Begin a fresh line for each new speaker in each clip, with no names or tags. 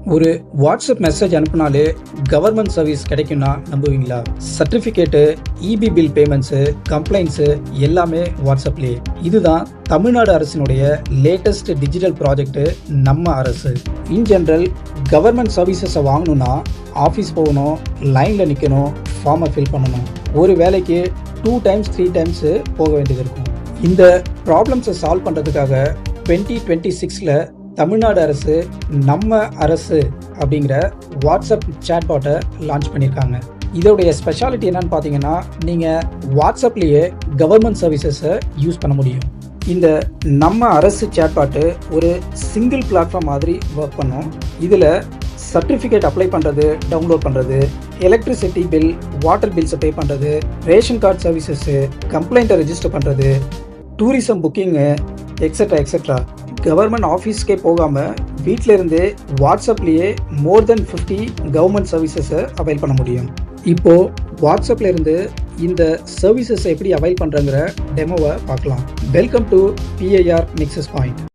ஒரு WhatsApp message அனுப்புனாலே government service கிடைக்கும்னா நம்புவீங்களா? Certificate, EB bill payments, complaints எல்லாமே வாட்ஸ்அப்லேயே. இதுதான் தமிழ்நாடு அரசினுடைய லேட்டஸ்ட் டிஜிட்டல் ப்ராஜெக்ட்டு நம்ம அரசு. இன் ஜென்ரல் கவர்மெண்ட் சர்வீசஸை வாங்கணும்னா ஆஃபீஸ் போகணும், லைனில் நிற்கணும், ஃபார்மை ஃபில் பண்ணணும். ஒரு வேலைக்கு 2 டைம்ஸ் 3 டைம்ஸு போக வேண்டியது இருக்கும். இந்த ப்ராப்ளம்ஸை சால்வ் பண்ணுறதுக்காக 2026ல் தமிழ்நாடு அரசு நம்ம அரசு அப்படிங்கிற வாட்ஸ்அப் சேட்பாட்டை லான்ச் பண்ணியிருக்காங்க. இதோடைய ஸ்பெஷாலிட்டி என்னன்னு பார்த்தீங்கன்னா, நீங்கள் வாட்ஸ்அப்லேயே கவர்மெண்ட் சர்வீசஸை யூஸ் பண்ண முடியும். இந்த நம்ம அரசு சேட்பாட்டு ஒரு சிங்கிள் பிளாட்ஃபார்ம் மாதிரி ஒர்க் பண்ணும். இதில் சர்டிஃபிகேட் அப்ளை பண்ணுறது, டவுன்லோட் பண்ணுறது, எலக்ட்ரிசிட்டி பில், வாட்டர் பில்ஸை பே பண்ணுறது, ரேஷன் கார்டு சர்வீசஸ்ஸு, கம்ப்ளைண்ட்டை ரெஜிஸ்டர் பண்ணுறது, tourism booking, extra extra. Government ஆஃபீஸ்க்கே போகாமல் வீட்டில் இருந்தே வாட்ஸ்அப்லேயே மோர் தென் 50 கவர்மெண்ட் சர்வீசஸை அவைல் பண்ண முடியும். இப்போது வாட்ஸ்அப்பில் இருந்து இந்த சர்வீசஸை எப்படி அவைல் பண்ணுறங்கிற டெமோவை பார்க்கலாம். Welcome to PIR nexus point.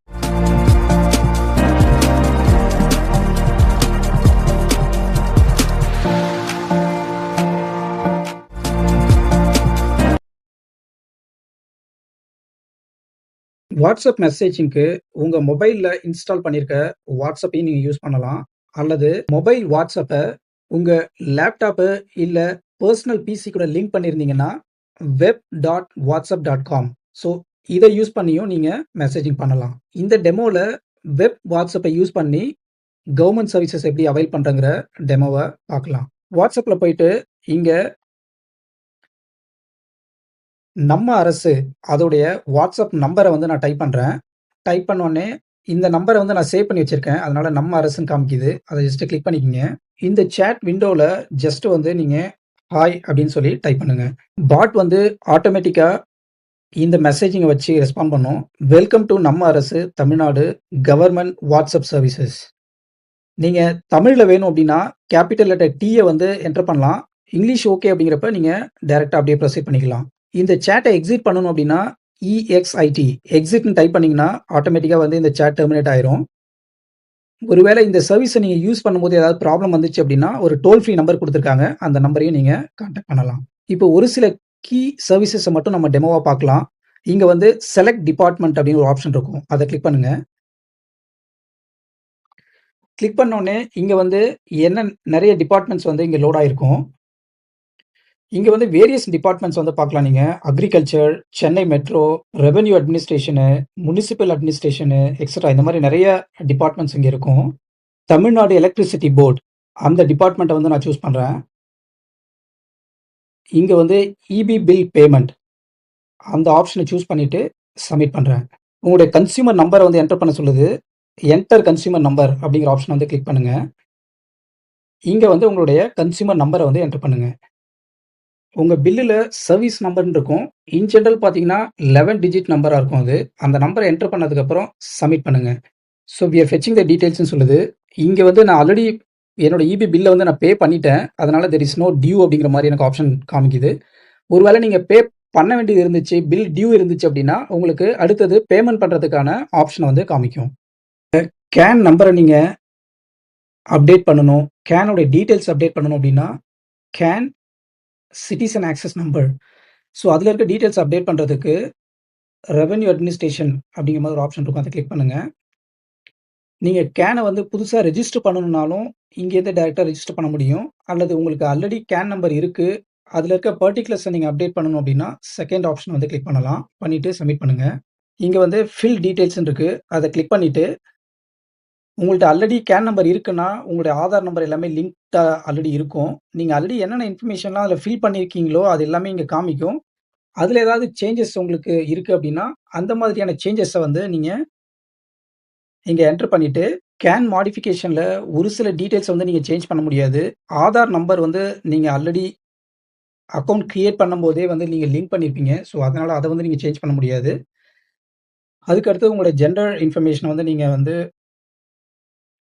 WhatsApp மெசேஜிங்க்கு உங்கள் மொபைலில் இன்ஸ்டால் பண்ணியிருக்க வாட்ஸ்அப்பையும் நீங்கள் யூஸ் பண்ணலாம். அல்லது மொபைல் வாட்ஸ்அப்பை உங்கள் லேப்டாப்பு இல்லை பர்சனல் பிசி கூட லிங்க் பண்ணியிருந்தீங்கன்னா web.whatsapp.com. ஸோ இதை யூஸ் பண்ணியும் நீங்கள் மெசேஜிங் பண்ணலாம். இந்த டெமோவில் வெப் வாட்ஸ்அப்பை யூஸ் பண்ணி கவர்மெண்ட் சர்வீசஸ் எப்படி அவைல் பண்ணுறங்கிற டெமோவை பார்க்கலாம். வாட்ஸ்அப்பில் போயிட்டு இங்கே நம்ம அரசு அதோடைய வாட்ஸ்அப் நம்பரை வந்து நான் டைப் பண்ணுறேன். டைப் பண்ணோடனே இந்த நம்பரை வந்து நான் சேவ் பண்ணி வச்சுருக்கேன். அதனால் நம்ம அரசுன்னு காமிக்குது. அதை ஜஸ்ட்டு கிளிக் பண்ணிக்கோங்க. இந்த சேட் விண்டோவில் ஜஸ்ட்டு வந்து நீங்கள் ஹாய் அப்படின்னு சொல்லி டைப் பண்ணுங்கள். பாட் வந்து ஆட்டோமேட்டிக்காக இந்த மெசேஜிங்கை வச்சு ரெஸ்பாண்ட் பண்ணும். வெல்கம் டு நம்ம அரசு தமிழ்நாடு கவர்மெண்ட் வாட்ஸ்அப் சர்வீசஸ். நீங்கள் தமிழில் வேணும் அப்படின்னா கேபிட்டல் லெட்டர் டீயை வந்து என்டர் பண்ணலாம். இங்கிலீஷ் ஓகே அப்படிங்கிறப்ப நீங்கள் டைரெக்டாக அப்படியே ப்ரொசீட் பண்ணிக்கலாம். இந்த சேட்டை எக்ஸிட் பண்ணணும் அப்படின்னா EXIT எக்ஸிட்னு டைப் பண்ணிங்கன்னா ஆட்டோமேட்டிக்காக வந்து இந்த சேட் டெர்மினேட் ஆயிரும். ஒருவேளை இந்த சர்வீஸை நீங்கள் யூஸ் பண்ணும்போது ஏதாவது ப்ராப்ளம் வந்துச்சு அப்படின்னா ஒரு டோல் ஃப்ரீ நம்பர் கொடுத்துருக்காங்க. அந்த நம்பரையும் நீங்கள் கான்டாக்ட் பண்ணலாம். இப்போ ஒரு சில கீ சர்வீசஸை மட்டும் நம்ம டெமோவாக பார்க்கலாம். இங்கே வந்து செலக்ட் டிபார்ட்மெண்ட் அப்படின்னு ஒரு ஆப்ஷன் இருக்கும். அதை கிளிக் பண்ணுங்கள். கிளிக் பண்ணோடனே இங்கே வந்து என்ன நிறைய டிபார்ட்மெண்ட்ஸ் வந்து இங்கே லோட் ஆகிருக்கும். இங்கே வந்து வேரியஸ் டிபார்ட்மெண்ட்ஸ் வந்து பார்க்கலாம். நீங்கள் agriculture, Chennai metro, revenue administration, municipal administration extra இந்த மாதிரி நிறைய டிபார்ட்மெண்ட்ஸ் இங்கே இருக்கும். தமிழ்நாடு எலக்ட்ரிசிட்டி போர்டு அந்த டிபார்ட்மெண்ட்டை வந்து நான் சூஸ் பண்ணுறேன். இங்கே வந்து இபி பில் பேமெண்ட் அந்த ஆப்ஷனை சூஸ் பண்ணிவிட்டு சப்மிட் பண்ணுறேன். உங்களுடைய கன்சியூமர் நம்பரை வந்து என்டர் பண்ண சொல்லுது. என்டர் கன்சியூமர் நம்பர் அப்படிங்கிற ஆப்ஷனை வந்து கிளிக் பண்ணுங்கள். இங்கே வந்து உங்களுடைய கன்சியூமர் நம்பரை வந்து என்டர் பண்ணுங்கள். உங்கள் பில்லில் சர்வீஸ் நம்பர்னு இருக்கும். இன் ஜென்ரல் பார்த்தீங்கன்னா 11 டிஜிட் நம்பராக இருக்கும். அது அந்த நம்பரை என்டர் பண்ணதுக்கப்புறம் சப்மிட் பண்ணுங்கள். ஸோ வி ஆர் ஃபெச்சிங் த டீட்டெயில்ஸ்னு சொல்லுது. இங்கே வந்து நான் ஆல்ரெடி என்னோட இபி பில்லை வந்து நான் பே பண்ணிட்டேன். அதனால் தெர் இஸ் நோ டியூ அப்படிங்கிற மாதிரி எனக்கு ஆப்ஷன் காமிக்குது. ஒருவேளை நீங்கள் பே பண்ண வேண்டியது இருந்துச்சு, பில் டியூ இருந்துச்சு அப்படின்னா உங்களுக்கு அடுத்தது பேமெண்ட் பண்ணுறதுக்கான ஆப்ஷனை வந்து காமிக்கும். கேன் நம்பரை நீங்கள் அப்டேட் பண்ணணும், கேனோடைய டீட்டெயில்ஸ் அப்டேட் பண்ணணும் அப்படின்னா can citizen access number. So அதில் இருக்க டீட்டெயில்ஸ் அப்டேட் பண்ணுறதுக்கு ரெவென்யூ அட்மினிஸ்ட்ரேஷன் அப்படிங்கிற மாதிரி ஒரு ஆப்ஷன் இருக்கும். அதை கிளிக் பண்ணுங்கள். நீங்கள் கேனை வந்து புதுசாக ரெஜிஸ்டர் பண்ணணுன்னாலும் இங்கேருந்து டைரெக்டாக ரெஜிஸ்டர் பண்ண முடியும். அல்லது உங்களுக்கு ஆல்ரெடி கேன் நம்பர் இருக்குது, அதில் இருக்க பர்டிகுலர்ஸை நீங்கள் அப்டேட் பண்ணணும் அப்படின்னா செகண்ட் ஆப்ஷன் வந்து கிளிக் பண்ணலாம். பண்ணிவிட்டு சப்மிட் பண்ணுங்கள். இங்கே வந்து ஃபில் டீட்டெயில்ஸ்னு இருக்குது. அதை கிளிக் பண்ணிவிட்டு உங்கள்கிட்ட ஆல்ரெடி கேன் நம்பர் இருக்குன்னா உங்களுடைய ஆதார் நம்பர் எல்லாமே லிங்க்டாக ஆல்ரெடி இருக்கும். நீங்கள் ஆல்ரெடி என்னென்ன இன்ஃபர்மேஷன்லாம் அதில் ஃபில் பண்ணியிருக்கீங்களோ அது எல்லாமே இங்கே காமிக்கும். அதில் ஏதாவது சேஞ்சஸ் உங்களுக்கு இருக்குது அப்படின்னா அந்த மாதிரியான சேஞ்சஸை வந்து நீங்கள் இங்கே என்டர் பண்ணிவிட்டு கேன் மாடிஃபிகேஷனில் ஒரு சில டீட்டெயில்ஸை வந்து நீங்கள் சேஞ்ச் பண்ண முடியாது. ஆதார் நம்பர் வந்து நீங்கள் ஆல்ரெடி அக்கௌண்ட் க்ரியேட் பண்ணும்போதே வந்து நீங்கள் லிங்க் பண்ணியிருப்பீங்க. ஸோ அதனால் அதை வந்து நீங்கள் சேஞ்ச் பண்ண முடியாது. அதுக்கடுத்து உங்களோட ஜெண்டர் இன்ஃபர்மேஷனை வந்து நீங்கள் வந்து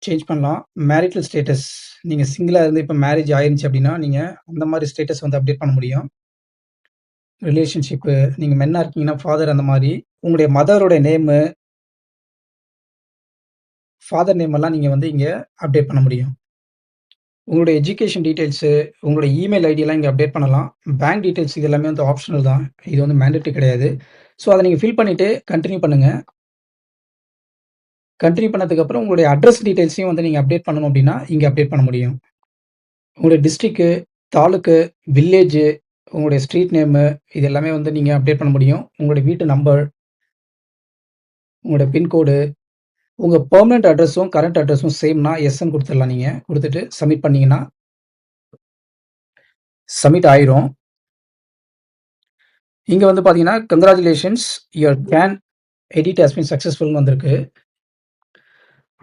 சேஞ்ச் பண்ணலாம். மேரிட்டல் ஸ்டேட்டஸ் நீங்கள் சிங்கிளாக இருந்து இப்போ மேரேஜ் ஆயிருந்துச்சு அப்படின்னா நீங்கள் அந்த மாதிரி ஸ்டேட்டஸ் வந்து அப்டேட் பண்ண முடியும். ரிலேஷன்ஷிப்பு நீங்கள் மென்னாக இருக்கீங்கன்னா ஃபாதர், அந்த மாதிரி உங்களுடைய மதரோட நேமு, ஃபாதர் நேம் எல்லாம் நீங்க வந்து இங்க அப்டேட் பண்ண முடியும். உங்களுடைய எஜுகேஷன் டீட்டெயில்ஸு, உங்களுடைய இமெயில் ஐடியெல்லாம் இங்க அப்டேட் பண்ணலாம். பேங்க் டீட்டெயில்ஸ் இது எல்லாமே வந்து ஆப்ஷனல் தான். இது வந்து மேண்டேட்டரி கிடையாது. ஸோ, அத நீங்க ஃபில் பண்ணிட்டு கன்டின்யூ பண்ணுங்க. கன்டின்யூ பண்ணதுக்கப்புறம் உங்களுடைய அட்ரஸ் டீட்டெயில்ஸையும் வந்து நீங்க அப்டேட் பண்ணணும் அப்டின்னா, இங்க அப்டேட் பண்ண முடியும். உங்களுடைய டிஸ்ட்ரிக்ட், தாலுக்கு, வில்லேஜு, உங்களுடைய ஸ்ட்ரீட் நேமு இது எல்லாமே வந்து நீங்க அப்டேட் பண்ண முடியும். உங்களுடைய வீட்டு நம்பர், உங்களுடைய பின்கோடு, உங்க பெர்மனன்ட் அட்ரஸும், கரண்ட் அட்ரஸும் சேம்னா எஸ்ன்னு குடுத்துடலாம் நீங்க. குடுத்துட்டு சப்மிட் பண்ணீங்கன்னா, சப்மிட் ஆயிரும். இங்க வந்து பார்த்தீங்கன்னா, congratulations your candidate has been சக்சஸ்ஃபுல்னு வந்திருக்கு.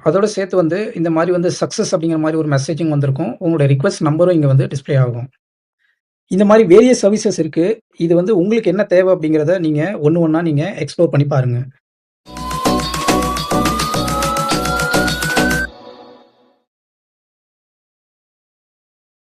அதோட சேர்த்து வந்து இந்த மாரி வந்து சக்சஸ் அப்படிங்கிற மாரி ஒரு மெசேஜும் வந்திருக்கும். உங்களுடைய ரிக்வெஸ்ட் நம்பரும் இங்க வந்து டிஸ்ப்ளே ஆகும். இந்த மாரி வேரியஸ் சர்வீசஸ் இருக்கு. இது வந்து உங்களுக்கு என்ன தேவை அப்படிங்கிறத நீங்க ஒண்ணு ஒண்ணா நீங்க எக்ஸ்ப்ளோர் பண்ணி பாருங்க.